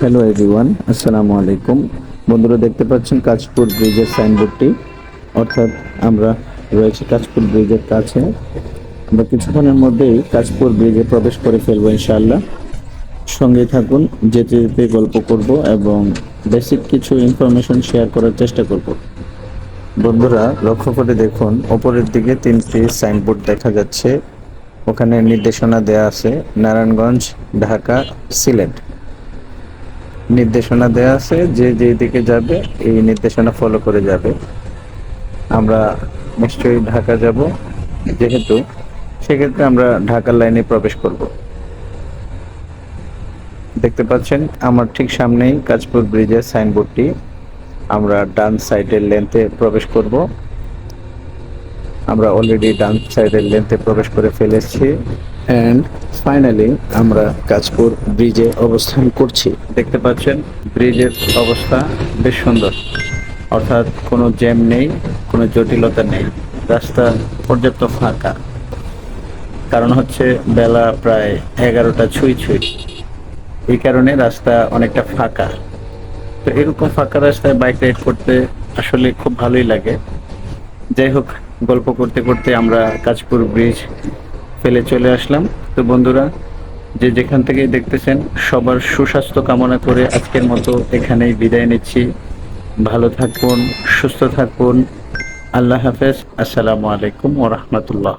Hello everyone, আসসালামু আলাইকুম। বন্ধুরা, দেখতে পাচ্ছেন কাঁচপুর ব্রিজের সাইনবোর্ডটি, অর্থাৎ আমরা রয়েছে কাঁচপুর ব্রিজের কাছে। আমরা কিছুক্ষণের মধ্যেই কাঁচপুর ব্রিজে প্রবেশ করে ফেলবো ইনশাআল্লাহ। সঙ্গে থাকুন, যেতে যেতে গল্প করব এবং বেসিক কিছু ইনফরমেশন শেয়ার করার চেষ্টা করব। বন্ধুরা, লক্ষ্য করে দেখুন, ওপরের দিকে 3টি সাইনবোর্ড দেখা যাচ্ছে। ওখানে নির্দেশনা দেয়া আছে নারায়ণগঞ্জ, ঢাকা, সিলেট। নির্দেশনা দেয়া আছে যে যেদিকে যাবে এই নির্দেশনা ফলো করে যাবে। আমরা নিশ্চয়ই ঢাকা যাব, যেহেতু সেক্ষেত্রে আমরা ঢাকার লাইনে প্রবেশ করব। দেখতে পাচ্ছেন আমার ঠিক সামনেই কাঁচপুর ব্রিজের সাইনবোর্ডটি। আমরা ডান সাইডের লেন্থে প্রবেশ করব। আমরা অলরেডি ডান সাইডের লেন্থে প্রবেশ করে ফেলেছি অ্যান্ড ফাইনালি আমরা কাঁচপুর ব্রিজে অবস্থান করছি। দেখতে পাচ্ছেন ব্রিজের অবস্থা বেশ সুন্দর, অর্থাৎ কোনো জ্যাম নেই, কোনো জটিলতা নেই। রাস্তা পর্যাপ্ত ফাঁকা, কারণ হচ্ছে বেলা প্রায় 11টা ছুঁই ছুঁই। এই কারণে রাস্তা অনেকটা ফাঁকা। তো এরকম ফাঁকা রাস্তায় বাইক রাইড করতে আসলে খুব ভালোই লাগে। যাই হোক, গল্প করতে করতে আমরা কাঁচপুর ব্রিজ ফেলে চলে আসলাম। তো বন্ধুরা, যে যেখান থেকে দেখতেছেন, সবার সুস্বাস্থ্য কামনা করে আজকের মতো এখানেই বিদায় নিচ্ছি। ভালো থাকুন, সুস্থ থাকুন। আল্লাহ হাফেজ। আসসালামু আলাইকুম ওয়া রাহমাতুল্লাহ।